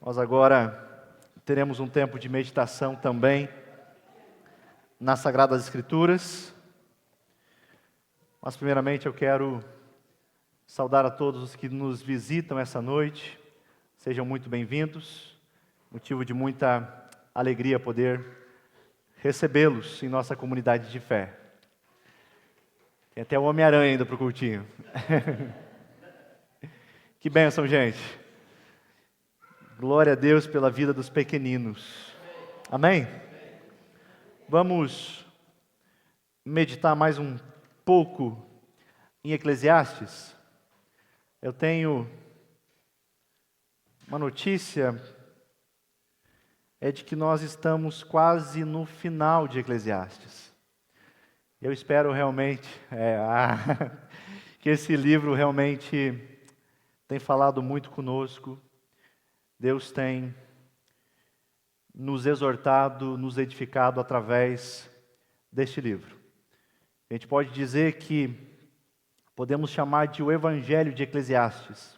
Nós agora teremos um tempo de meditação também nas Sagradas Escrituras. Mas primeiramente eu quero saudar a todos os que nos visitam essa noite. Sejam muito bem-vindos. Motivo de muita alegria poder recebê-los em nossa comunidade de fé. Tem até o Homem-Aranha ainda para o cultinho. Que bênção, gente. Glória a Deus pela vida dos pequeninos. Amém? Vamos meditar mais um pouco em Eclesiastes. Eu tenho uma notícia, é de que nós estamos quase no final de Eclesiastes. Eu espero realmente que esse livro realmente tem falado muito conosco. Deus tem nos exortado, nos edificado através deste livro. A gente pode dizer que podemos chamar de o Evangelho de Eclesiastes.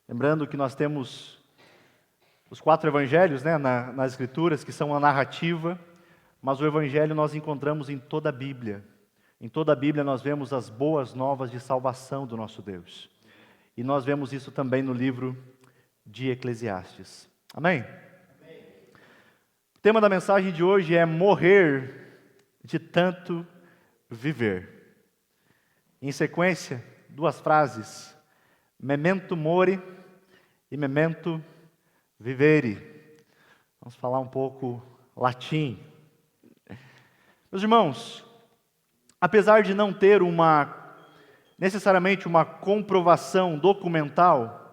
Lembrando que nós temos os 4 evangelhos, nas Escrituras, que são a narrativa, mas o Evangelho nós encontramos em toda a Bíblia. Em toda a Bíblia nós vemos as boas novas de salvação do nosso Deus. E nós vemos isso também no livro de Eclesiastes. Amém? Amém? O tema da mensagem de hoje é morrer de tanto viver. Em sequência, 2 frases: memento mori e memento vivere. Vamos falar um pouco latim. Meus irmãos, apesar de não ter necessariamente uma comprovação documental,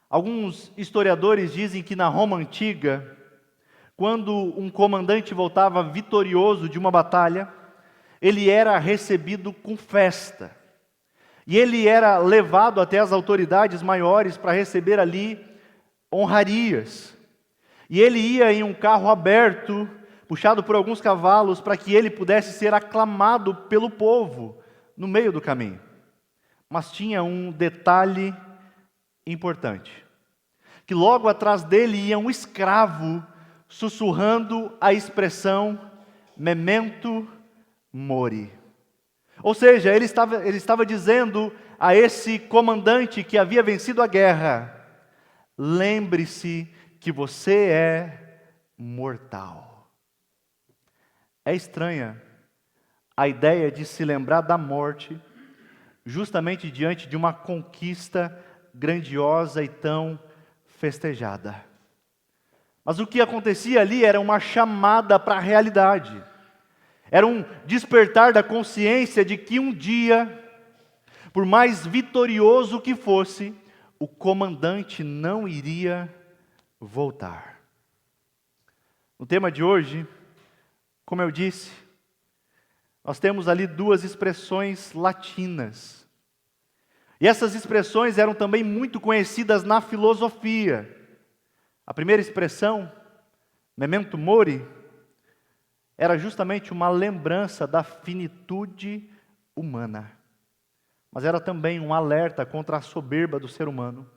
alguns historiadores dizem que na Roma antiga, quando um comandante voltava vitorioso de uma batalha, ele era recebido com festa. E ele era levado até as autoridades maiores para receber ali honrarias. E ele ia em um carro aberto, puxado por alguns cavalos, para que ele pudesse ser aclamado pelo povo no meio do caminho. Mas tinha um detalhe importante, que logo atrás dele ia um escravo sussurrando a expressão memento mori. Ou seja, ele estava dizendo a esse comandante que havia vencido a guerra: lembre-se que você é mortal. É estranha a ideia de se lembrar da morte justamente diante de uma conquista grandiosa e tão festejada. Mas o que acontecia ali era uma chamada para a realidade. Era um despertar da consciência de que um dia, por mais vitorioso que fosse, o comandante não iria voltar. No tema de hoje, como eu disse, nós temos ali 2 expressões latinas. E essas expressões eram também muito conhecidas na filosofia. A primeira expressão, memento mori, era justamente uma lembrança da finitude humana. Mas era também um alerta contra a soberba do ser humano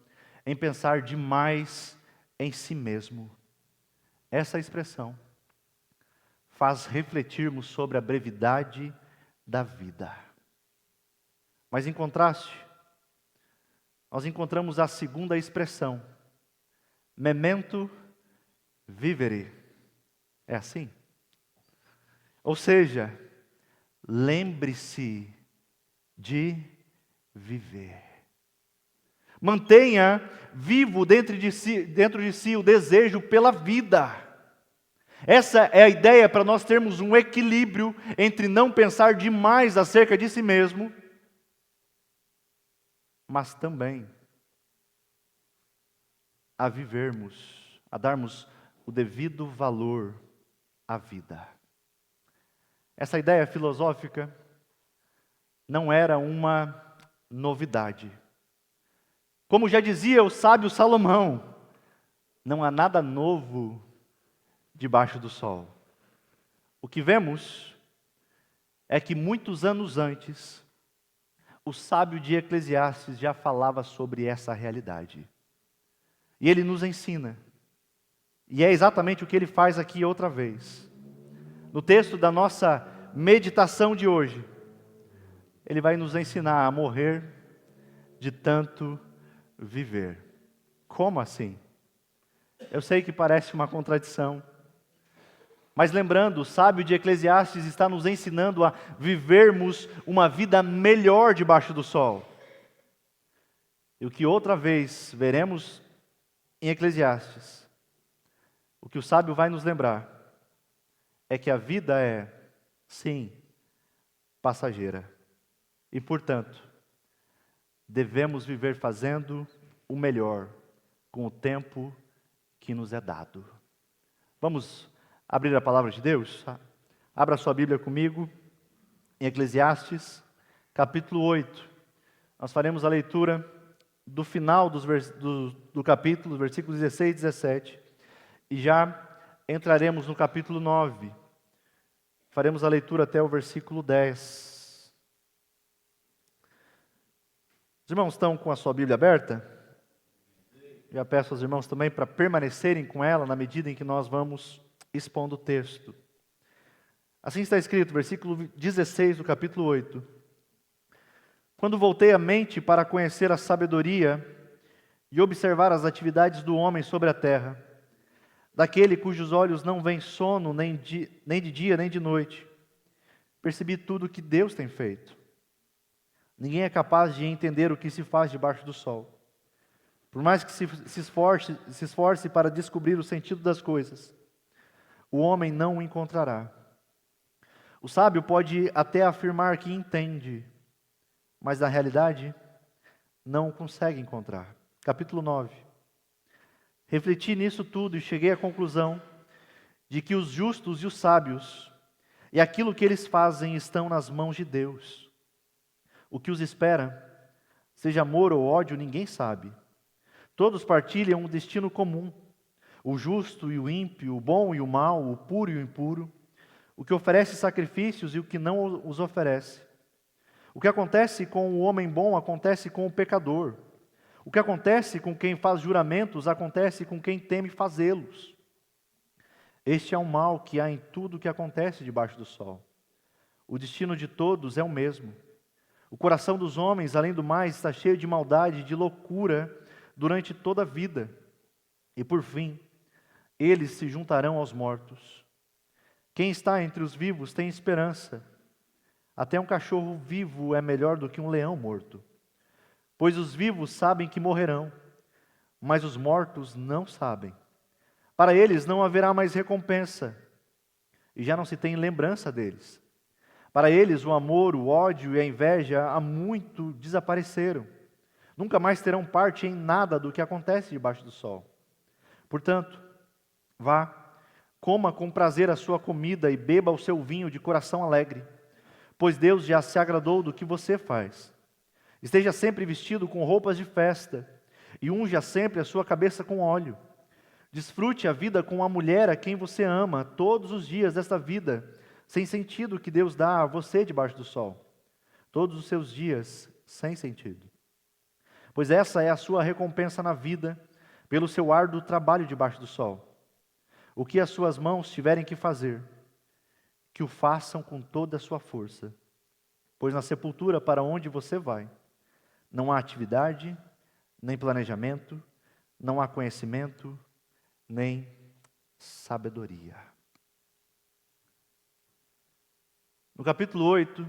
em pensar demais em si mesmo. Essa expressão faz refletirmos sobre a brevidade da vida. Mas em contraste, nós encontramos a segunda expressão, memento vivere. É assim? Ou seja, lembre-se de viver. Mantenha vivo dentro de si o desejo pela vida. Essa é a ideia para nós termos um equilíbrio entre não pensar demais acerca de si mesmo, mas também a vivermos, a darmos o devido valor à vida. Essa ideia filosófica não era uma novidade. Como já dizia o sábio Salomão, não há nada novo debaixo do sol. O que vemos é que muitos anos antes, o sábio de Eclesiastes já falava sobre essa realidade. E Ele nos ensina. E é exatamente o que Ele faz aqui outra vez. No texto da nossa meditação de hoje, Ele vai nos ensinar a morrer de tanto viver. Como assim? Eu sei que parece uma contradição, mas lembrando, o sábio de Eclesiastes está nos ensinando a vivermos uma vida melhor debaixo do sol. E o que outra vez veremos em Eclesiastes, o que o sábio vai nos lembrar, é que a vida é, sim, passageira. E, portanto, devemos viver fazendo o melhor com o tempo que nos é dado. Vamos abrir a palavra de Deus? Abra sua Bíblia comigo em Eclesiastes, capítulo 8. Nós faremos a leitura do final do capítulo, versículos 16 e 17, e já entraremos no capítulo 9. Faremos a leitura até o versículo 10. Os irmãos estão com a sua Bíblia aberta? Já peço aos irmãos também para permanecerem com ela na medida em que nós vamos expondo o texto. Assim está escrito, versículo 16 do capítulo 8. Quando voltei a mente para conhecer a sabedoria e observar as atividades do homem sobre a terra, daquele cujos olhos não veem sono nem de dia nem de noite, percebi tudo o que Deus tem feito. Ninguém é capaz de entender o que se faz debaixo do sol. Por mais que se esforce para descobrir o sentido das coisas, o homem não o encontrará. O sábio pode até afirmar que entende, mas na realidade não o consegue encontrar. Capítulo 9. Refleti nisso tudo e cheguei à conclusão de que os justos e os sábios e aquilo que eles fazem estão nas mãos de Deus. O que os espera, seja amor ou ódio, ninguém sabe. Todos partilham um destino comum. O justo e o ímpio, o bom e o mau, o puro e o impuro, o que oferece sacrifícios e o que não os oferece. O que acontece com o homem bom acontece com o pecador. O que acontece com quem faz juramentos acontece com quem teme fazê-los. Este é o mal que há em tudo o que acontece debaixo do sol. O destino de todos é o mesmo. O coração dos homens, além do mais, está cheio de maldade e de loucura durante toda a vida. E por fim, eles se juntarão aos mortos. Quem está entre os vivos tem esperança. Até um cachorro vivo é melhor do que um leão morto. Pois os vivos sabem que morrerão, mas os mortos não sabem. Para eles não haverá mais recompensa, e já não se tem lembrança deles. Para eles o amor, o ódio e a inveja há muito desapareceram. Nunca mais terão parte em nada do que acontece debaixo do sol. Portanto, vá, coma com prazer a sua comida e beba o seu vinho de coração alegre, pois Deus já se agradou do que você faz. Esteja sempre vestido com roupas de festa e unja sempre a sua cabeça com óleo. Desfrute a vida com a mulher a quem você ama todos os dias desta vida, sem sentido que Deus dá a você debaixo do sol. Todos os seus dias sem sentido. Pois essa é a sua recompensa na vida, pelo seu árduo trabalho debaixo do sol. O que as suas mãos tiverem que fazer, que o façam com toda a sua força. Pois na sepultura para onde você vai, não há atividade, nem planejamento, não há conhecimento, nem sabedoria. No capítulo 8,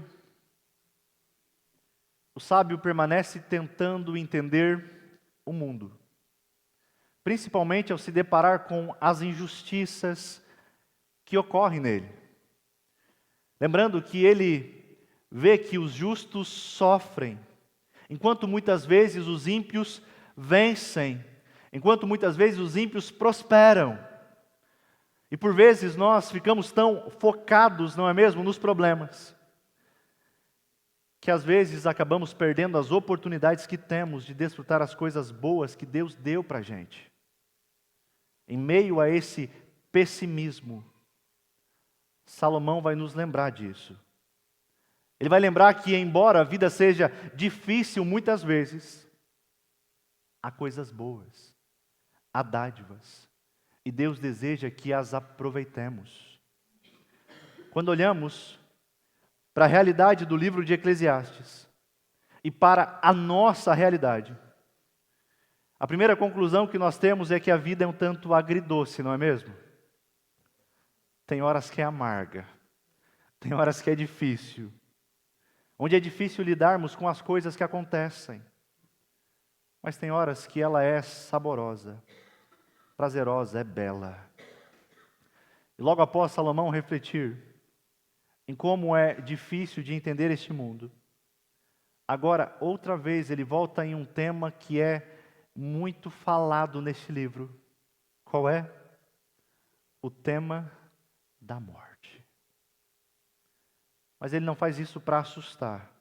o sábio permanece tentando entender o mundo, principalmente ao se deparar com as injustiças que ocorrem nele. Lembrando que ele vê que os justos sofrem, enquanto muitas vezes os ímpios vencem, enquanto muitas vezes os ímpios prosperam. E por vezes nós ficamos tão focados, não é mesmo, nos problemas, que às vezes acabamos perdendo as oportunidades que temos de desfrutar as coisas boas que Deus deu para a gente. Em meio a esse pessimismo, Salomão vai nos lembrar disso. Ele vai lembrar que, embora a vida seja difícil muitas vezes, há coisas boas, há dádivas, e Deus deseja que as aproveitemos. Quando olhamos para a realidade do livro de Eclesiastes e para a nossa realidade, a primeira conclusão que nós temos é que a vida é um tanto agridoce, não é mesmo? Tem horas que é amarga, tem horas que é difícil, onde é difícil lidarmos com as coisas que acontecem, mas tem horas que ela é saborosa, prazerosa, é bela. E logo após Salomão refletir em como é difícil de entender este mundo, agora outra vez ele volta em um tema que é muito falado neste livro. Qual é? O tema da morte. Mas ele não faz isso para assustar.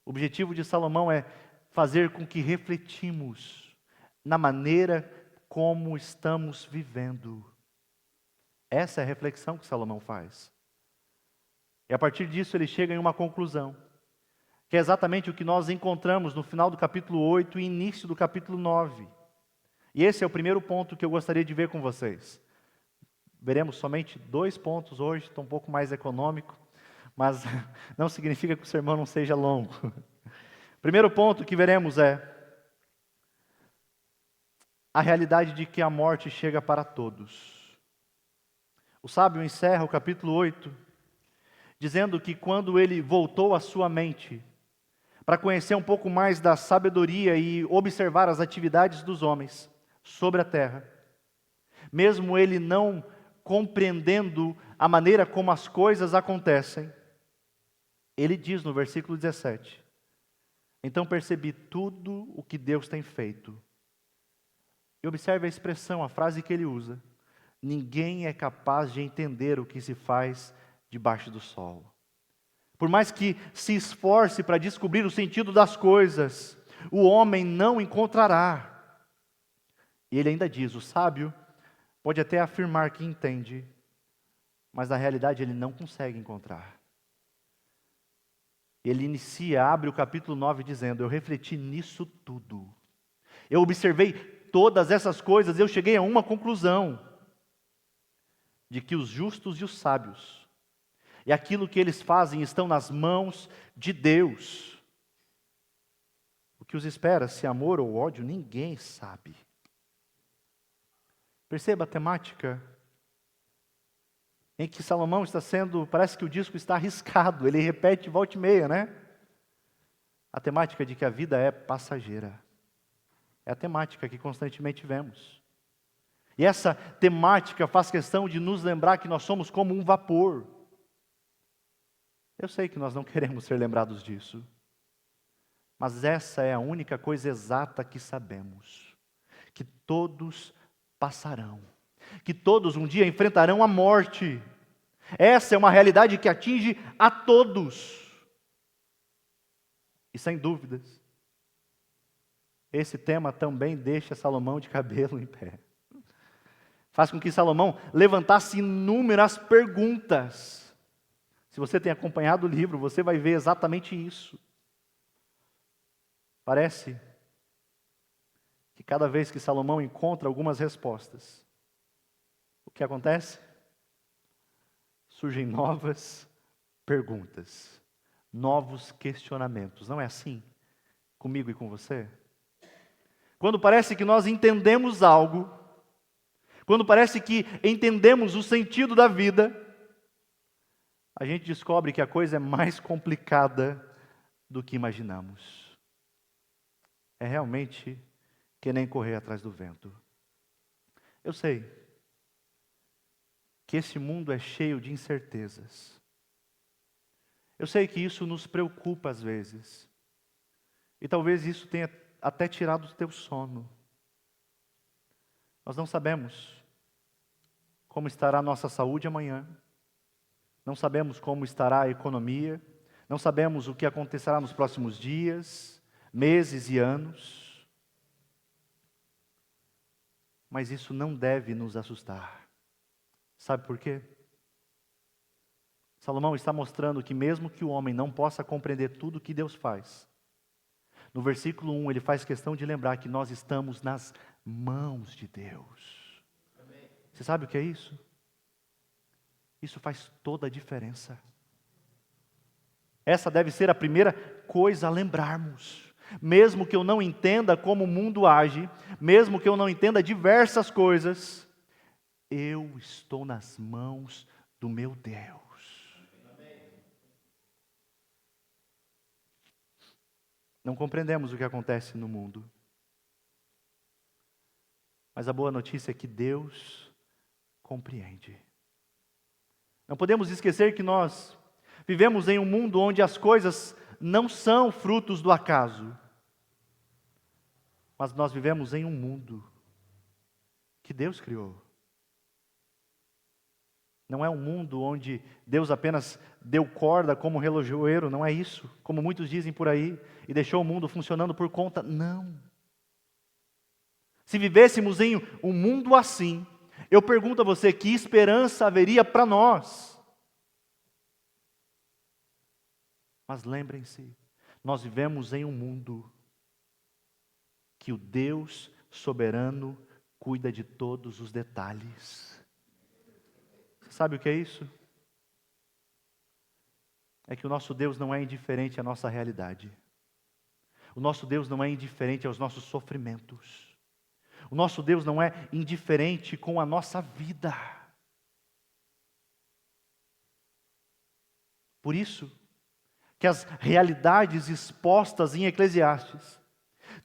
O objetivo de Salomão é fazer com que refletimos na maneira como estamos vivendo. Essa é a reflexão que Salomão faz. E a partir disso ele chega em uma conclusão, que é exatamente o que nós encontramos no final do capítulo 8 e início do capítulo 9. E esse é o primeiro ponto que eu gostaria de ver com vocês. Veremos somente 2 pontos hoje, estou um pouco mais econômico, mas não significa que o sermão não seja longo. O primeiro ponto que veremos é a realidade de que a morte chega para todos. O sábio encerra o capítulo 8 dizendo que quando ele voltou à sua mente para conhecer um pouco mais da sabedoria e observar as atividades dos homens sobre a terra, mesmo ele não compreendendo a maneira como as coisas acontecem, ele diz no versículo 17: então percebi tudo o que Deus tem feito. E observe a expressão, a frase que ele usa: ninguém é capaz de entender o que se faz debaixo do sol. Por mais que se esforce para descobrir o sentido das coisas, o homem não encontrará. E ele ainda diz: o sábio pode até afirmar que entende, mas na realidade ele não consegue encontrar. Ele abre o capítulo 9 dizendo: eu refleti nisso tudo. Eu observei todas essas coisas, eu cheguei a uma conclusão: de que os justos e os sábios, e aquilo que eles fazem, estão nas mãos de Deus. O que os espera, se amor ou ódio, ninguém sabe. Perceba a temática em que Salomão está sendo, parece que o disco está arriscado, ele repete volta e meia, né? A temática de que a vida é passageira. É a temática que constantemente vemos. E essa temática faz questão de nos lembrar que nós somos como um vapor. Eu sei que nós não queremos ser lembrados disso, mas essa é a única coisa exata que sabemos: que todos passarão, que todos um dia enfrentarão a morte. Essa é uma realidade que atinge a todos. E sem dúvidas, esse tema também deixa Salomão de cabelo em pé. Faz com que Salomão levantasse inúmeras perguntas. Se você tem acompanhado o livro, você vai ver exatamente isso. Parece que cada vez que Salomão encontra algumas respostas, o que acontece? Surgem novas perguntas, novos questionamentos. Não é assim comigo e com você? Quando parece que nós entendemos algo, quando parece que entendemos o sentido da vida, a gente descobre que a coisa é mais complicada do que imaginamos. É realmente que nem correr atrás do vento. Eu sei que esse mundo é cheio de incertezas. Eu sei que isso nos preocupa às vezes. E talvez isso tenha até tirado o teu sono. Nós não sabemos como estará a nossa saúde amanhã. Não sabemos como estará a economia. Não sabemos o que acontecerá nos próximos dias, meses e anos. Mas isso não deve nos assustar. Sabe por quê? Salomão está mostrando que mesmo que o homem não possa compreender tudo o que Deus faz, no versículo 1 ele faz questão de lembrar que nós estamos nas mãos de Deus. Você sabe o que é isso? Isso faz toda a diferença. Essa deve ser a primeira coisa a lembrarmos. Mesmo que eu não entenda como o mundo age, mesmo que eu não entenda diversas coisas, eu estou nas mãos do meu Deus. Não compreendemos o que acontece no mundo. Mas a boa notícia é que Deus compreende. Não podemos esquecer que nós vivemos em um mundo onde as coisas não são frutos do acaso. Mas nós vivemos em um mundo que Deus criou. Não é um mundo onde Deus apenas deu corda como relojoeiro, não é isso, como muitos dizem por aí, e deixou o mundo funcionando por conta. Não. Se vivêssemos em um mundo assim, eu pergunto a você, que esperança haveria para nós? Mas lembrem-se, nós vivemos em um mundo que o Deus soberano cuida de todos os detalhes. Você sabe o que é isso? É que o nosso Deus não é indiferente à nossa realidade. O nosso Deus não é indiferente aos nossos sofrimentos. O nosso Deus não é indiferente com a nossa vida. Por isso, que as realidades expostas em Eclesiastes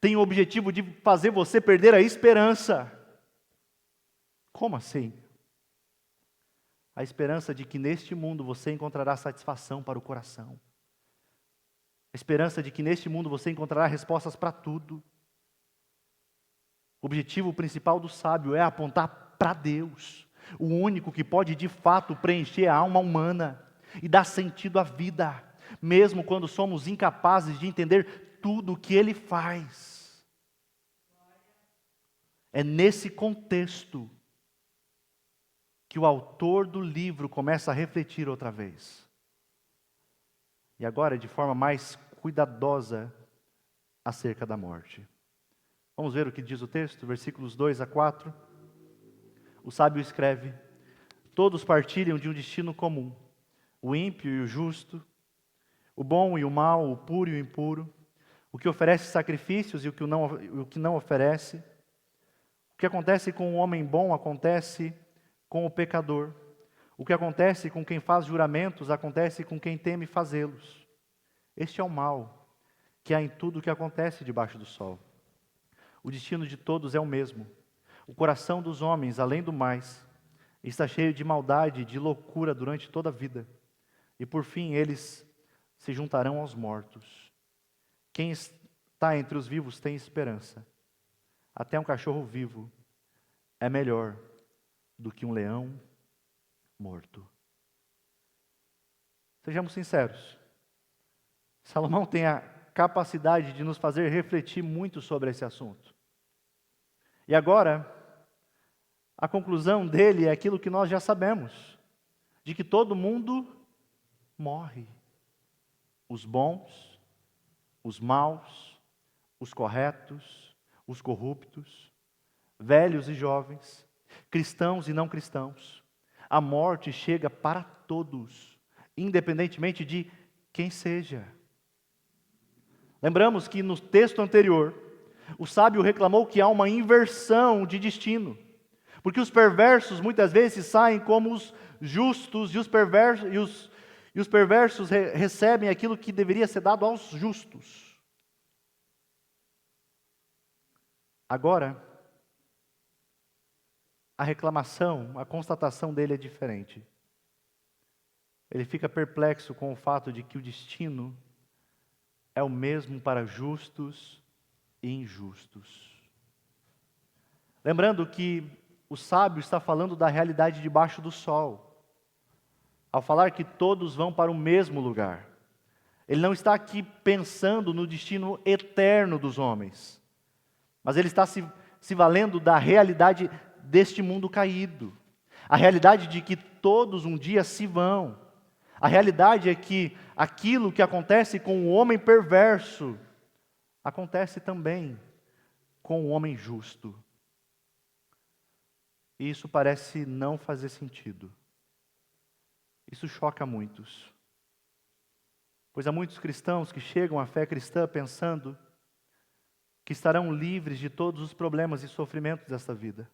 têm o objetivo de fazer você perder a esperança. Como assim? A esperança de que neste mundo você encontrará satisfação para o coração. A esperança de que neste mundo você encontrará respostas para tudo. O objetivo principal do sábio é apontar para Deus, o único que pode de fato preencher a alma humana e dar sentido à vida, mesmo quando somos incapazes de entender tudo o que Ele faz. É nesse contexto que o autor do livro começa a refletir outra vez. E agora, de forma mais cuidadosa, acerca da morte. Vamos ver o que diz o texto, versículos 2 a 4. O sábio escreve: todos partilham de um destino comum, o ímpio e o justo, o bom e o mau, o puro e o impuro, o que oferece sacrifícios e o que não oferece. O que acontece com o homem bom acontece com o pecador. O que acontece com quem faz juramentos acontece com quem teme fazê-los. Este é o mal que há em tudo o que acontece debaixo do sol. O destino de todos é o mesmo. O coração dos homens, além do mais, está cheio de maldade e de loucura durante toda a vida. E por fim eles se juntarão aos mortos. Quem está entre os vivos tem esperança. Até um cachorro vivo é melhor do que um leão morto. Sejamos sinceros. Salomão tem a capacidade de nos fazer refletir muito sobre esse assunto. E agora, a conclusão dele é aquilo que nós já sabemos, de que todo mundo morre. Os bons, os maus, os corretos, os corruptos, velhos e jovens, cristãos e não cristãos. A morte chega para todos, independentemente de quem seja. Lembramos que no texto anterior, o sábio reclamou que há uma inversão de destino, porque os perversos muitas vezes saem como os justos, e os perversos recebem aquilo que deveria ser dado aos justos. Agora, a reclamação, a constatação dele é diferente. Ele fica perplexo com o fato de que o destino é o mesmo para justos e injustos. Lembrando que o sábio está falando da realidade debaixo do sol, ao falar que todos vão para o mesmo lugar. Ele não está aqui pensando no destino eterno dos homens, mas ele está se valendo da realidade deste mundo caído. A realidade de que todos um dia se vão. A realidade é que aquilo que acontece com o homem perverso acontece também com o homem justo. E isso parece não fazer sentido. Isso choca muitos. Pois há muitos cristãos que chegam à fé cristã pensando que estarão livres de todos os problemas e sofrimentos desta vida.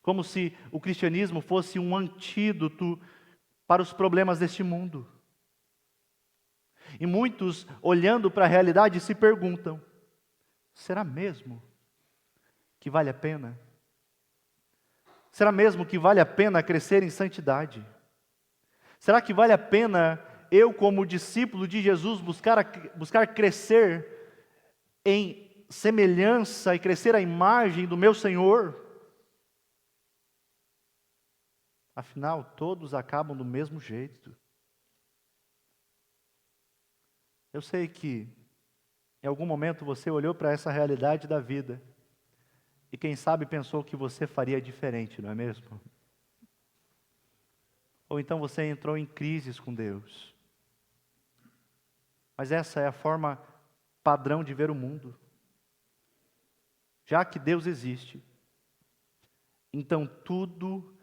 Como se o cristianismo fosse um antídoto para os problemas deste mundo. E muitos, olhando para a realidade, se perguntam: será mesmo que vale a pena? Será mesmo que vale a pena crescer em santidade? Será que vale a pena eu, como discípulo de Jesus, buscar crescer em semelhança e crescer à imagem do meu Senhor? Afinal, todos acabam do mesmo jeito. Eu sei que em algum momento você olhou para essa realidade da vida e quem sabe pensou que você faria diferente, não é mesmo? Ou então você entrou em crises com Deus. Mas essa é a forma padrão de ver o mundo. Já que Deus existe, então tudo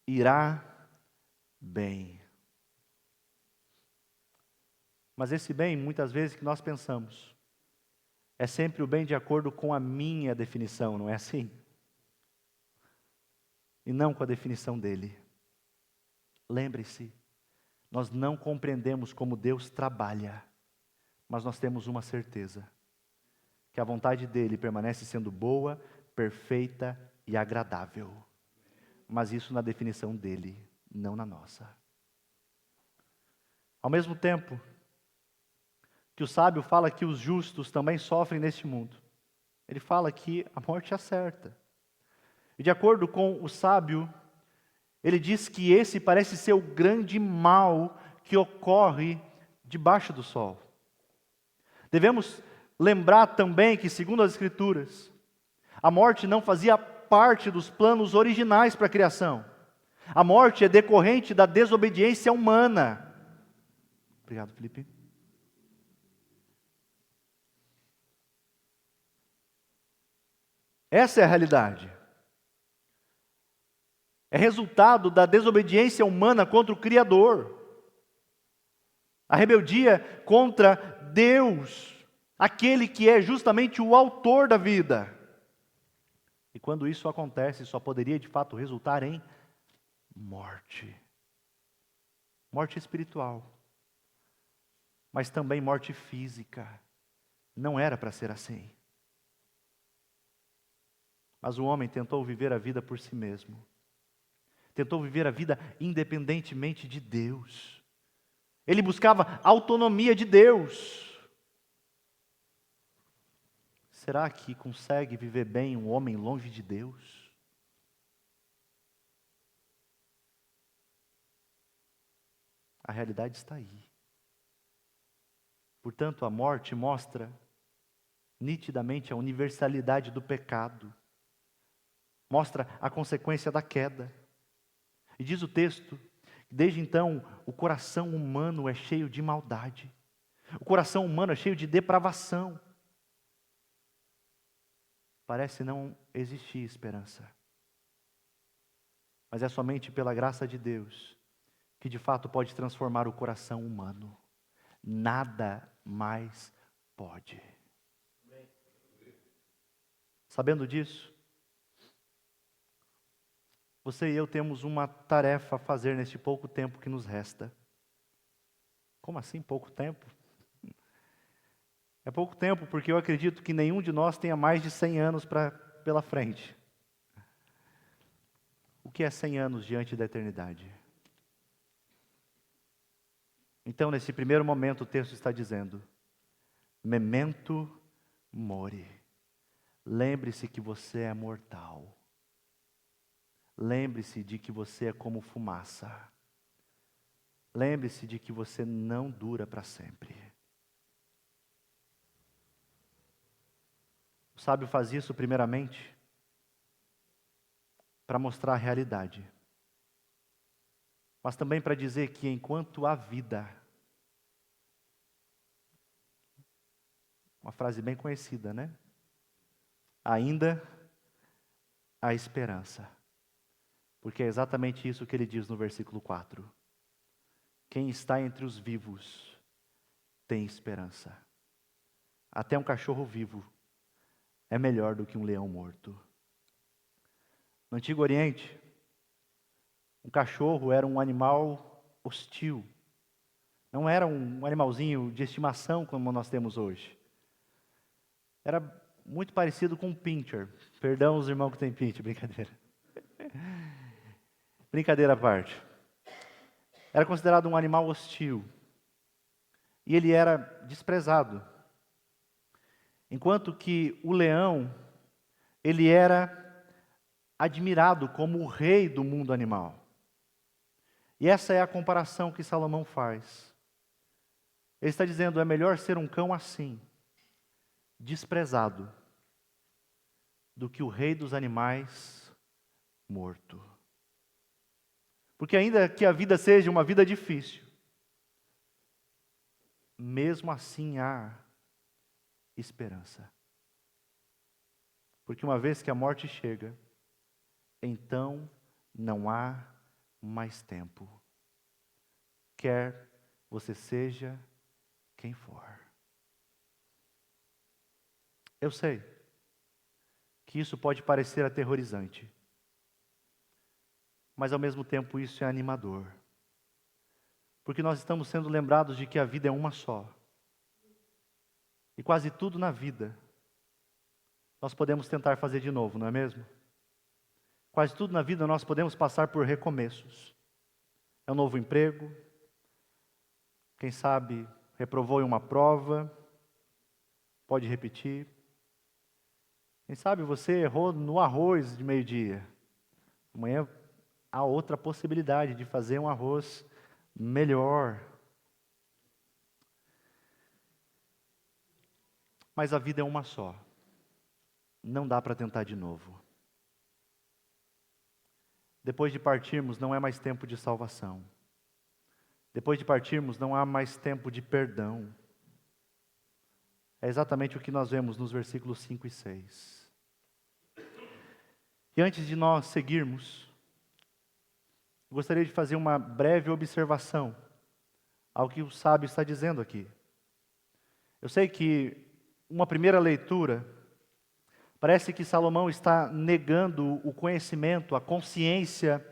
irá bem. Mas esse bem, muitas vezes que nós pensamos, é sempre o bem de acordo com a minha definição, não é assim? E não com a definição dele. Lembre-se, nós não compreendemos como Deus trabalha, mas nós temos uma certeza, que a vontade dele permanece sendo boa, perfeita e agradável. Mas isso na definição dele, não na nossa. Ao mesmo tempo que o sábio fala que os justos também sofrem neste mundo, ele fala que a morte é certa. E de acordo com o sábio, ele diz que esse parece ser o grande mal que ocorre debaixo do sol. Devemos lembrar também que, segundo as Escrituras, a morte não fazia parte dos planos originais para a criação. A morte é decorrente da desobediência humana. Obrigado, Felipe. Essa é a realidade. É resultado da desobediência humana contra o Criador. A rebeldia contra Deus, aquele que é justamente o autor da vida. E quando isso acontece, só poderia de fato resultar em morte. Morte espiritual, mas também morte física. Não era para ser assim. Mas o homem tentou viver a vida por si mesmo. Tentou viver a vida independentemente de Deus. Ele buscava autonomia de Deus. Será que consegue viver bem um homem longe de Deus? A realidade está aí. Portanto, a morte mostra nitidamente a universalidade do pecado. Mostra a consequência da queda. E diz o texto, que desde então o coração humano é cheio de maldade. O coração humano é cheio de depravação. Parece não existir esperança. Mas é somente pela graça de Deus que de fato pode transformar o coração humano. Nada mais pode. Sabendo disso, você e eu temos uma tarefa a fazer neste pouco tempo que nos resta. Como assim pouco tempo? É pouco tempo porque eu acredito que nenhum de nós tenha mais de 100 anos pela frente. O que é 100 anos diante da eternidade? Então, nesse primeiro momento, o texto está dizendo: memento mori. Lembre-se que você é mortal. Lembre-se de que você é como fumaça. Lembre-se de que você não dura para sempre. O sábio faz isso primeiramente para mostrar a realidade, mas também para dizer que enquanto há vida, uma frase bem conhecida, né? Ainda há esperança. Porque é exatamente isso que ele diz no versículo 4. Quem está entre os vivos tem esperança. Até um cachorro vivo é melhor do que um leão morto. No Antigo Oriente, um cachorro era um animal hostil. Não era um animalzinho de estimação como nós temos hoje. Era muito parecido com um pincher. Perdão os irmãos que têm pincher, brincadeira. Brincadeira à parte. Era considerado um animal hostil. E ele era desprezado. Enquanto que o leão, ele era admirado como o rei do mundo animal. E essa é a comparação que Salomão faz. Ele está dizendo, é melhor ser um cão assim, desprezado, do que o rei dos animais morto. Porque ainda que a vida seja uma vida difícil, mesmo assim há esperança. Porque uma vez que a morte chega, então não há mais tempo. Quer você seja quem for. Eu sei que isso pode parecer aterrorizante, mas ao mesmo tempo isso é animador. Porque nós estamos sendo lembrados de que a vida é uma só. E quase tudo na vida nós podemos tentar fazer de novo, não é mesmo? Quase tudo na vida nós podemos passar por recomeços. É um novo emprego, quem sabe reprovou em uma prova, pode repetir. Quem sabe você errou no arroz de meio-dia. Amanhã há outra possibilidade de fazer um arroz melhor. Mas a vida é uma só. Não dá para tentar de novo. Depois de partirmos, não é mais tempo de salvação. Depois de partirmos, não há mais tempo de perdão. É exatamente o que nós vemos nos versículos 5 e 6. E antes de nós seguirmos, gostaria de fazer uma breve observação ao que o sábio está dizendo aqui. Eu sei que uma primeira leitura parece que Salomão está negando o conhecimento, a consciência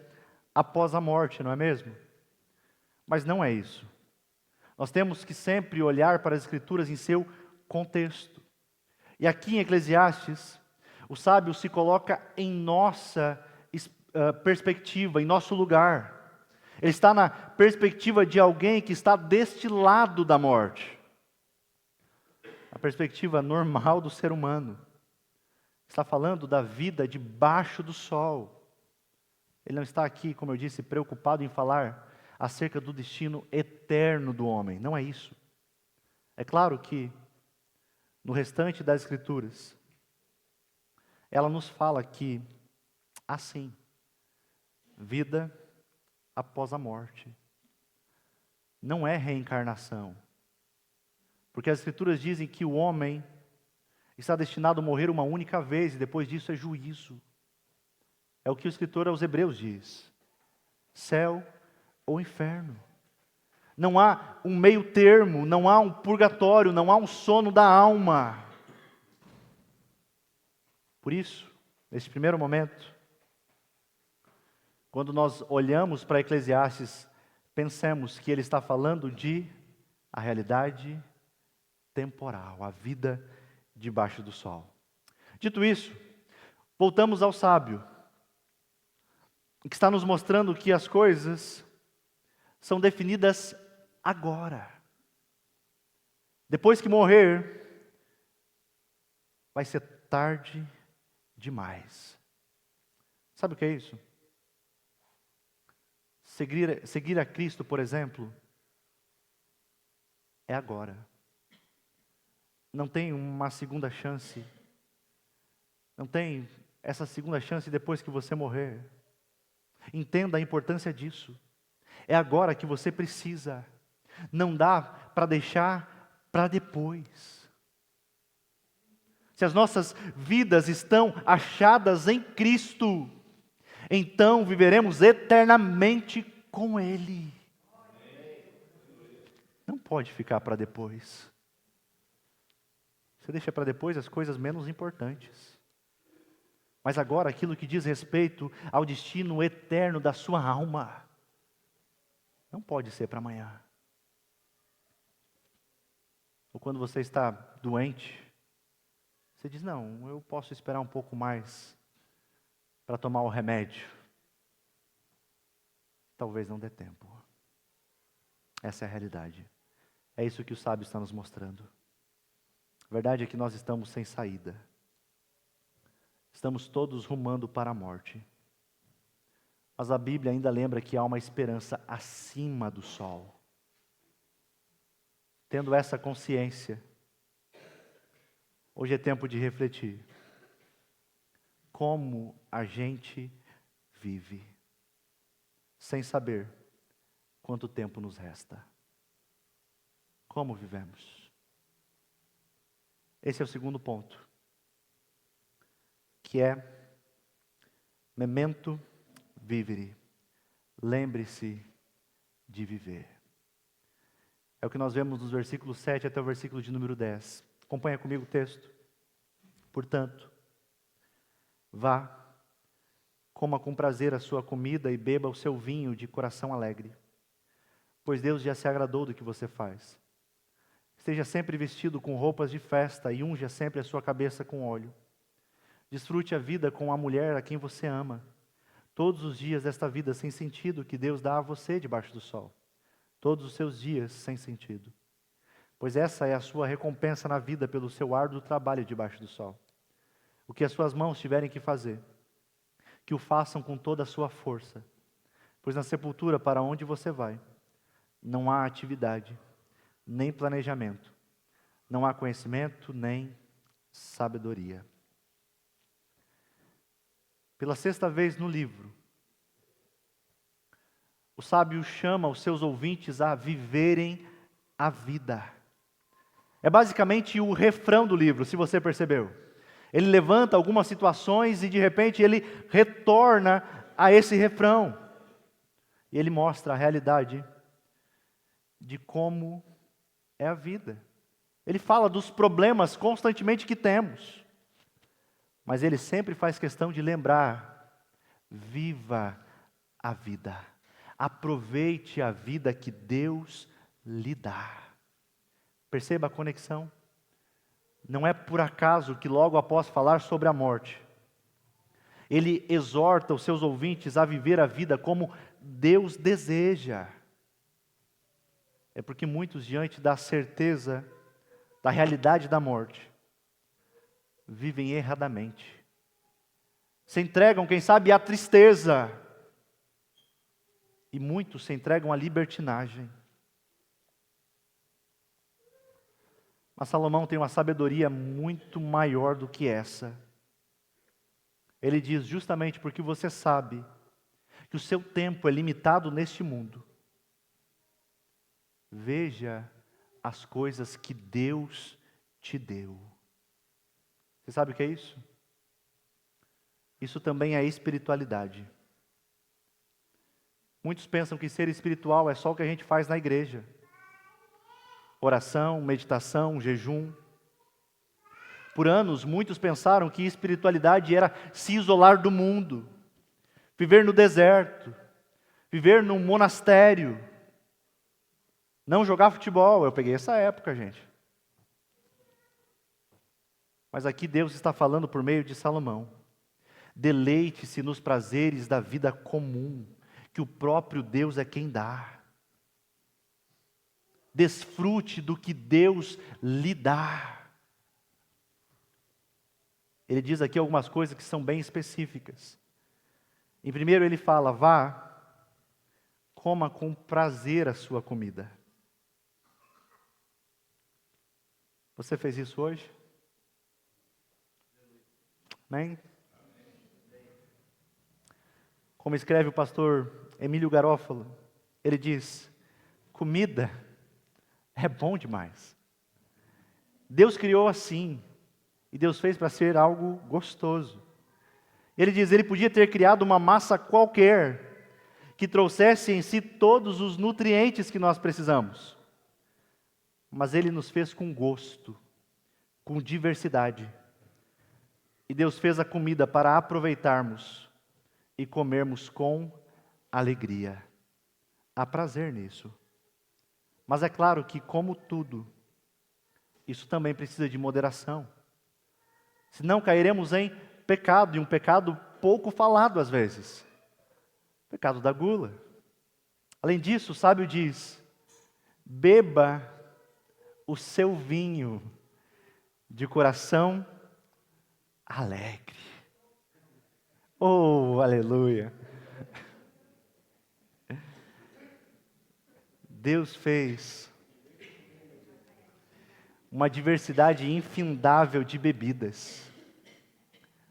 após a morte, não é mesmo? Mas não é isso. Nós temos que sempre olhar para as Escrituras em seu contexto. E aqui em Eclesiastes, o sábio se coloca em nossa perspectiva, em nosso lugar. Ele está na perspectiva de alguém que está deste lado da morte. A perspectiva normal do ser humano. Está falando da vida debaixo do sol. Ele não está aqui, como eu disse, preocupado em falar acerca do destino eterno do homem. Não é isso. É claro que, no restante das Escrituras, ela nos fala que, assim, vida após a morte. Não é reencarnação. Porque as Escrituras dizem que o homem está destinado a morrer uma única vez e depois disso é juízo. É o que o escritor aos Hebreus diz. Céu ou inferno. Não há um meio termo, não há um purgatório, não há um sono da alma. Por isso, nesse primeiro momento, quando nós olhamos para Eclesiastes, pensemos que ele está falando de a realidade temporal, a vida debaixo do sol. Dito isso, voltamos ao sábio, que está nos mostrando que as coisas são definidas agora. Depois que morrer, vai ser tarde demais. Sabe o que é isso? Seguir a Cristo, por exemplo, é agora. Não tem uma segunda chance. Não tem essa segunda chance depois que você morrer. Entenda a importância disso. É agora que você precisa. Não dá para deixar para depois. Se as nossas vidas estão achadas em Cristo, Então viveremos eternamente com Ele. Não pode ficar para depois. Você deixa para depois as coisas menos importantes. Mas agora aquilo que diz respeito ao destino eterno da sua alma, não pode ser para amanhã. Ou quando você está doente, você diz, não, eu posso esperar um pouco mais para tomar o remédio. Talvez não dê tempo. Essa é a realidade. É isso que o sábio está nos mostrando. A verdade é que nós estamos sem saída. Estamos todos rumando para a morte. Mas a Bíblia ainda lembra que há uma esperança acima do sol. Tendo essa consciência, hoje é tempo de refletir. Como a gente vive, sem saber quanto tempo nos resta. Como vivemos? Esse é o segundo ponto, que é memento vivere. Lembre-se de viver. É o que nós vemos nos versículos 7 até o versículo de número 10. Acompanha comigo o texto. Portanto, vá, coma com prazer a sua comida e beba o seu vinho de coração alegre, pois Deus já se agradou do que você faz. Esteja sempre vestido com roupas de festa e unja sempre a sua cabeça com óleo. Desfrute a vida com a mulher a quem você ama. Todos os dias desta vida sem sentido que Deus dá a você debaixo do sol. Todos os seus dias sem sentido. Pois essa é a sua recompensa na vida pelo seu árduo trabalho debaixo do sol. O que as suas mãos tiverem que fazer, que o façam com toda a sua força. Pois na sepultura para onde você vai, não há atividade, nem planejamento. Não há conhecimento, nem sabedoria. Pela sexta vez no livro, o sábio chama os seus ouvintes a viverem a vida. É basicamente o refrão do livro, se você percebeu. Ele levanta algumas situações e de repente ele retorna a esse refrão. E ele mostra a realidade de como é a vida. Ele fala dos problemas constantemente que temos. Mas ele sempre faz questão de lembrar: viva a vida. Aproveite a vida que Deus lhe dá. Perceba a conexão? Não é por acaso que logo após falar sobre a morte, ele exorta os seus ouvintes a viver a vida como Deus deseja. É porque muitos, diante da certeza da realidade da morte, vivem erradamente. Se entregam, quem sabe, à tristeza. E muitos se entregam à libertinagem. Mas Salomão tem uma sabedoria muito maior do que essa. Ele diz: justamente porque você sabe que o seu tempo é limitado neste mundo, veja as coisas que Deus te deu. Você sabe o que é isso? Isso também é espiritualidade. Muitos pensam que ser espiritual é só o que a gente faz na igreja. Oração, meditação, jejum. Por anos, muitos pensaram que espiritualidade era se isolar do mundo, viver no deserto, viver num monastério, não jogar futebol. Eu peguei essa época, gente. Mas aqui Deus está falando por meio de Salomão. Deleite-se nos prazeres da vida comum, que o próprio Deus é quem dá. Desfrute do que Deus lhe dá. Ele diz aqui algumas coisas que são bem específicas. Em primeiro ele fala: vá, coma com prazer a sua comida. Você fez isso hoje? Amém? Como escreve o pastor Emílio Garófalo, ele diz: comida é bom demais. Deus criou assim, e Deus fez para ser algo gostoso. Ele diz, ele podia ter criado uma massa qualquer que trouxesse em si todos os nutrientes que nós precisamos. Mas ele nos fez com gosto, com diversidade. E Deus fez a comida para aproveitarmos e comermos com alegria. Há prazer nisso. Mas é claro que, como tudo, isso também precisa de moderação. Senão cairemos em pecado, e um pecado pouco falado às vezes. Pecado da gula. Além disso, o sábio diz, beba o seu vinho de coração alegre. Oh, aleluia! Deus fez uma diversidade infindável de bebidas,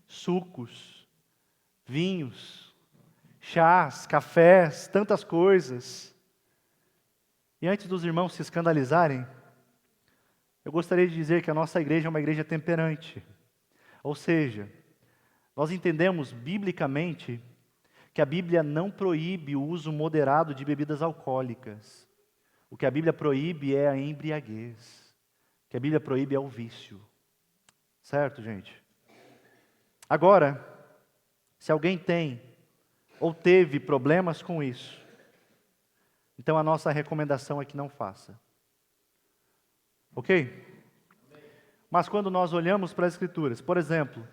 sucos, vinhos, chás, cafés, tantas coisas. E antes dos irmãos se escandalizarem, eu gostaria de dizer que a nossa igreja é uma igreja temperante. Ou seja, nós entendemos biblicamente que a Bíblia não proíbe o uso moderado de bebidas alcoólicas. O que a Bíblia proíbe é a embriaguez. O que a Bíblia proíbe é o vício. Certo, gente? Agora, se alguém tem ou teve problemas com isso, então a nossa recomendação é que não faça. Ok? Mas quando nós olhamos para as Escrituras, por exemplo,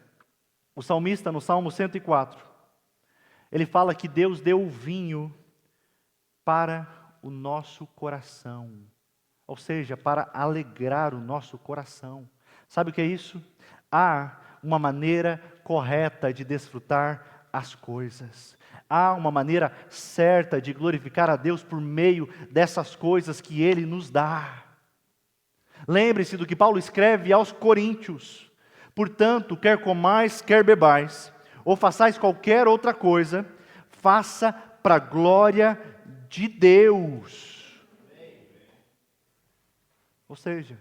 o salmista no Salmo 104, ele fala que Deus deu o vinho para o nosso coração, ou seja, para alegrar o nosso coração. Sabe o que é isso? Há uma maneira correta de desfrutar as coisas. Há uma maneira certa de glorificar a Deus por meio dessas coisas que Ele nos dá. Lembre-se do que Paulo escreve aos Coríntios. Portanto, quer comais, quer bebais, ou façais qualquer outra coisa, faça para a glória de Deus. Ou seja,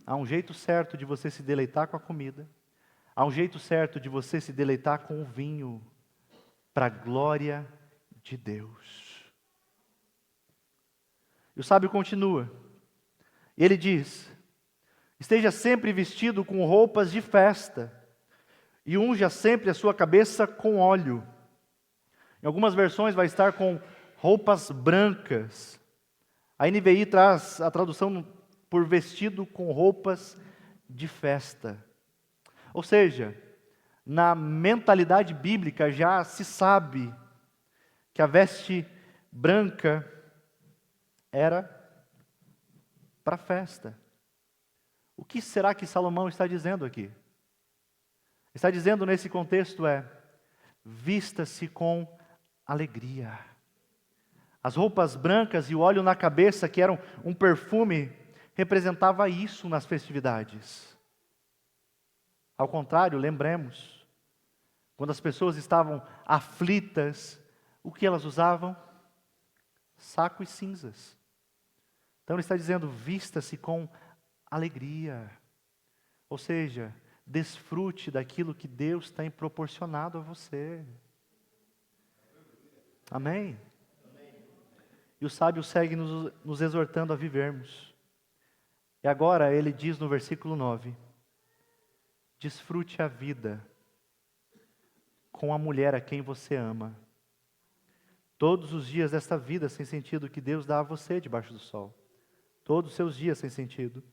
há um jeito certo de você se deleitar com a comida, há um jeito certo de você se deleitar com o vinho, para a glória de Deus. E o sábio continua, e ele diz, esteja sempre vestido com roupas de festa, e unja sempre a sua cabeça com óleo. Em algumas versões vai estar com roupas brancas. A NVI traz a tradução por vestido com roupas de festa. Ou seja, na mentalidade bíblica já se sabe que a veste branca era para festa. O que será que Salomão está dizendo aqui? Está dizendo nesse contexto vista-se com alegria. As roupas brancas e o óleo na cabeça, que eram um perfume, representava isso nas festividades. Ao contrário, lembremos, quando as pessoas estavam aflitas, o que elas usavam? Saco e cinzas. Então ele está dizendo, vista-se com alegria. Ou seja, desfrute daquilo que Deus tem proporcionado a você. Amém? E o sábio segue nos exortando a vivermos. E agora ele diz no versículo 9, desfrute a vida com a mulher a quem você ama. Todos os dias desta vida sem sentido que Deus dá a você debaixo do sol. Todos os seus dias sem sentido.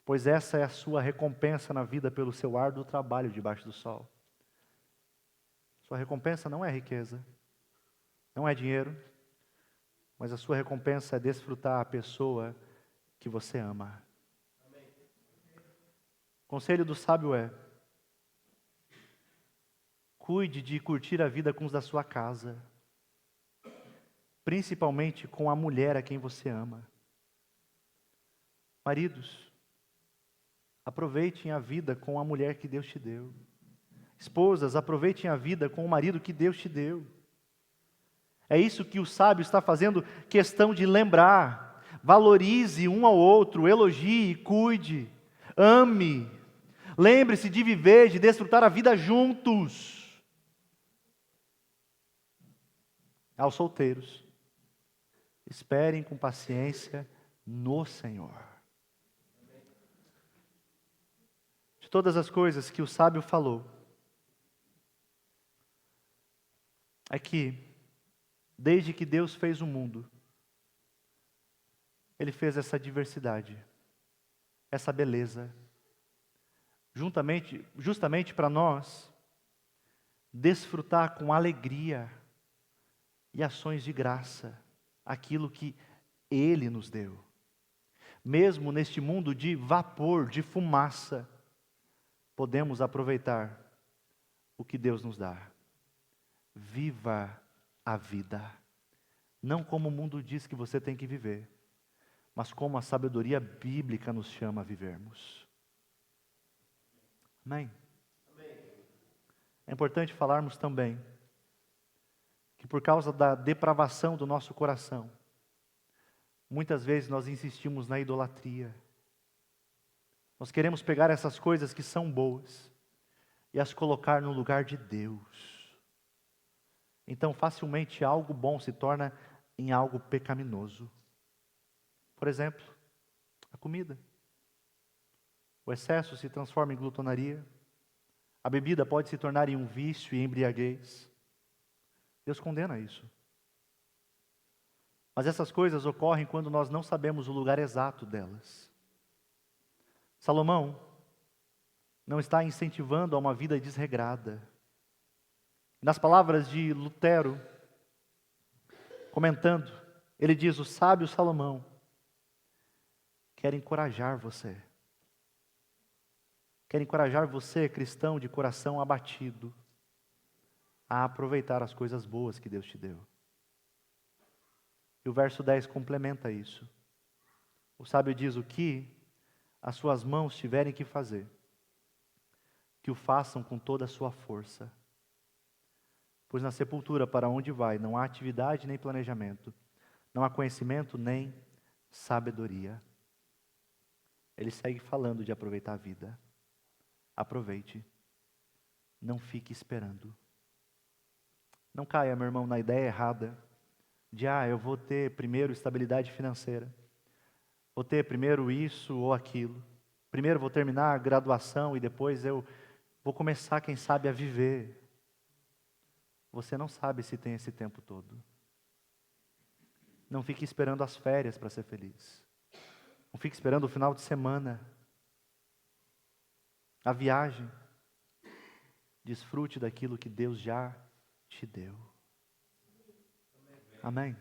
Pois essa é a sua recompensa na vida pelo seu árduo trabalho debaixo do sol. Sua recompensa não é riqueza, não é dinheiro, mas a sua recompensa é desfrutar a pessoa que você ama. O conselho do sábio cuide de curtir a vida com os da sua casa, principalmente com a mulher a quem você ama. Maridos, aproveitem a vida com a mulher que Deus te deu. Esposas, aproveitem a vida com o marido que Deus te deu. É isso que o sábio está fazendo questão de lembrar. Valorize um ao outro, elogie, cuide, ame. Lembre-se de viver, de desfrutar a vida juntos. Aos solteiros, esperem com paciência no Senhor. De todas as coisas que o sábio falou, é que, desde que Deus fez o mundo, Ele fez essa diversidade, essa beleza, justamente para nós desfrutar com alegria e ações de graça aquilo que Ele nos deu. Mesmo neste mundo de vapor, de fumaça, podemos aproveitar o que Deus nos dá. Viva a vida, não como o mundo diz que você tem que viver, mas como a sabedoria bíblica nos chama a vivermos. Amém? É importante falarmos também que por causa da depravação do nosso coração, muitas vezes nós insistimos na idolatria. Nós queremos pegar essas coisas que são boas e as colocar no lugar de Deus. Então, facilmente algo bom se torna em algo pecaminoso. Por exemplo, a comida. O excesso se transforma em glutonaria. A bebida pode se tornar em um vício e embriaguez. Deus condena isso. Mas essas coisas ocorrem quando nós não sabemos o lugar exato delas. Salomão não está incentivando a uma vida desregrada. Nas palavras de Lutero, comentando, ele diz: o sábio Salomão quer encorajar você. Quer encorajar você, cristão de coração abatido, a aproveitar as coisas boas que Deus te deu. E o verso 10 complementa isso. O sábio diz: o que as suas mãos tiverem que fazer, que o façam com toda a sua força. Pois na sepultura para onde vai, não há atividade nem planejamento, não há conhecimento nem sabedoria. Ele segue falando de aproveitar a vida. Aproveite. Não fique esperando. Não caia, meu irmão, na ideia errada de, eu vou ter primeiro estabilidade financeira. Vou ter primeiro isso ou aquilo. Primeiro vou terminar a graduação e depois eu vou começar, quem sabe, a viver. Você não sabe se tem esse tempo todo. Não fique esperando as férias para ser feliz. Não fique esperando o final de semana. A viagem. Desfrute daquilo que Deus já te deu. Amém?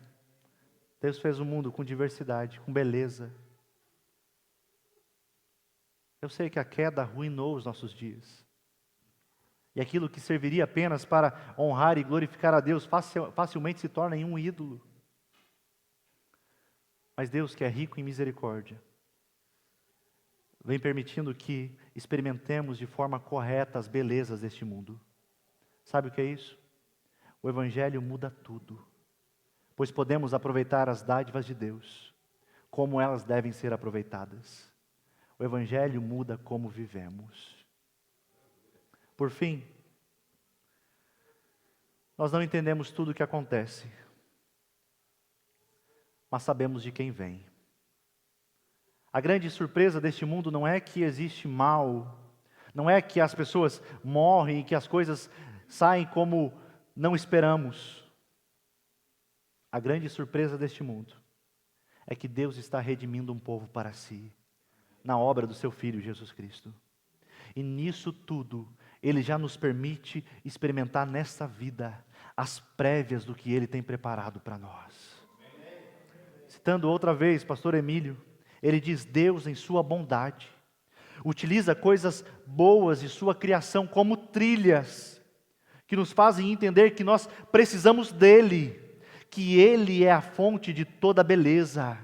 Deus fez o mundo com diversidade, com beleza. Eu sei que a queda arruinou os nossos dias. E aquilo que serviria apenas para honrar e glorificar a Deus facilmente se torna em um ídolo. Mas Deus, que é rico em misericórdia, vem permitindo que experimentemos de forma correta as belezas deste mundo. Sabe o que é isso? O Evangelho muda tudo, pois podemos aproveitar as dádivas de Deus, como elas devem ser aproveitadas. O Evangelho muda como vivemos. Por fim, nós não entendemos tudo o que acontece, mas sabemos de quem vem. A grande surpresa deste mundo não é que existe mal, não é que as pessoas morrem e que as coisas saem como não esperamos. A grande surpresa deste mundo é que Deus está redimindo um povo para si, na obra do seu Filho Jesus Cristo. E nisso tudo, Ele já nos permite experimentar nesta vida as prévias do que Ele tem preparado para nós. Citando outra vez, pastor Emílio, ele diz: Deus, em sua bondade, utiliza coisas boas de sua criação como trilhas, que nos fazem entender que nós precisamos dEle, que Ele é a fonte de toda beleza,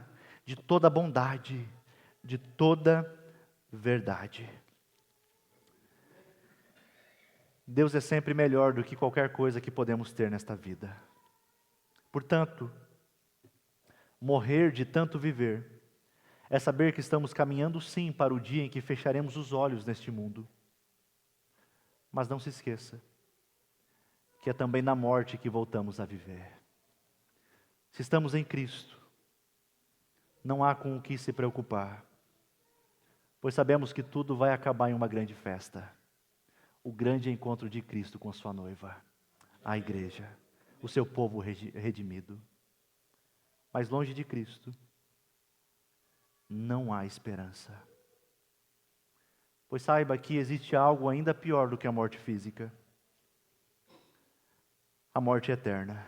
de toda bondade, de toda verdade. Deus é sempre melhor do que qualquer coisa que podemos ter nesta vida. Portanto, morrer de tanto viver é saber que estamos caminhando sim para o dia em que fecharemos os olhos neste mundo. Mas não se esqueça que é também na morte que voltamos a viver. Se estamos em Cristo, não há com o que se preocupar, pois sabemos que tudo vai acabar em uma grande festa. O grande encontro de Cristo com a sua noiva, a igreja, o seu povo redimido. Mas longe de Cristo, não há esperança. Pois saiba que existe algo ainda pior do que a morte física. A morte eterna.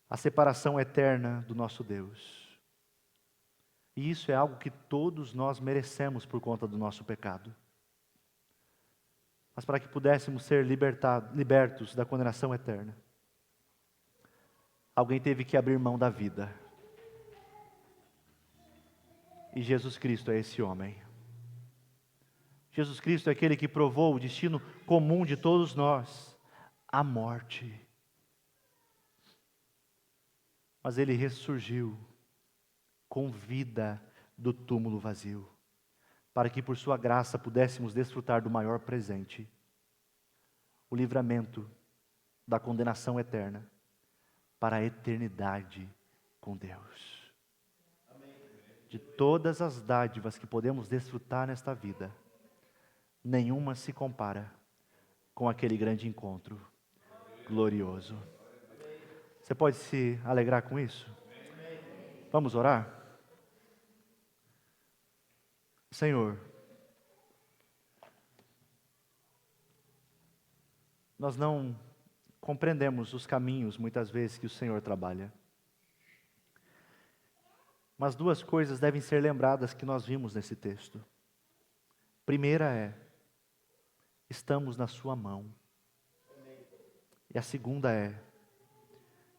A separação eterna do nosso Deus. E isso é algo que todos nós merecemos por conta do nosso pecado. Mas para que pudéssemos ser libertos da condenação eterna, alguém teve que abrir mão da vida. E Jesus Cristo é esse homem. Jesus Cristo é aquele que provou o destino comum de todos nós, a morte. Mas ele ressurgiu com vida do túmulo vazio, para que por sua graça pudéssemos desfrutar do maior presente, o livramento da condenação eterna, para a eternidade com Deus. De todas as dádivas que podemos desfrutar nesta vida, nenhuma se compara com aquele grande encontro glorioso. Você pode se alegrar com isso? Vamos orar? Senhor, nós não compreendemos os caminhos, muitas vezes, que o Senhor trabalha. Mas duas coisas devem ser lembradas que nós vimos nesse texto. Primeira é, estamos na sua mão. E a segunda é,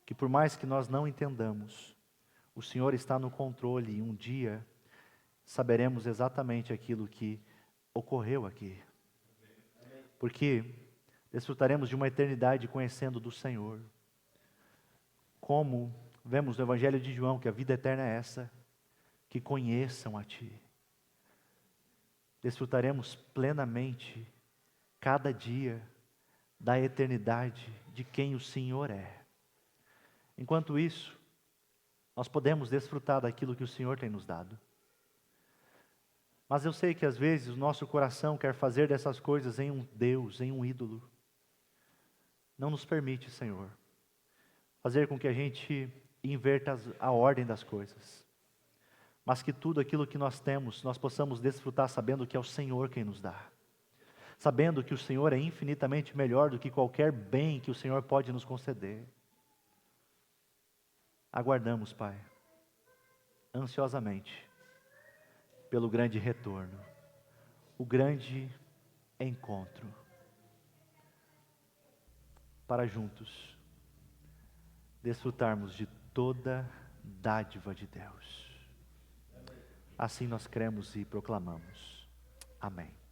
que por mais que nós não entendamos, o Senhor está no controle e um dia saberemos exatamente aquilo que ocorreu aqui. Porque desfrutaremos de uma eternidade conhecendo do Senhor. Como vemos no Evangelho de João, que a vida eterna é essa, que conheçam a Ti. Desfrutaremos plenamente, cada dia, da eternidade de quem o Senhor é. Enquanto isso, nós podemos desfrutar daquilo que o Senhor tem nos dado. Mas eu sei que às vezes o nosso coração quer fazer dessas coisas em um Deus, em um ídolo. Não nos permite, Senhor, fazer com que a gente inverta a ordem das coisas. Mas que tudo aquilo que nós temos, nós possamos desfrutar sabendo que é o Senhor quem nos dá. Sabendo que o Senhor é infinitamente melhor do que qualquer bem que o Senhor pode nos conceder. Aguardamos, Pai, ansiosamente, pelo grande retorno, o grande encontro, para juntos desfrutarmos de toda dádiva de Deus. Assim nós cremos e proclamamos. Amém.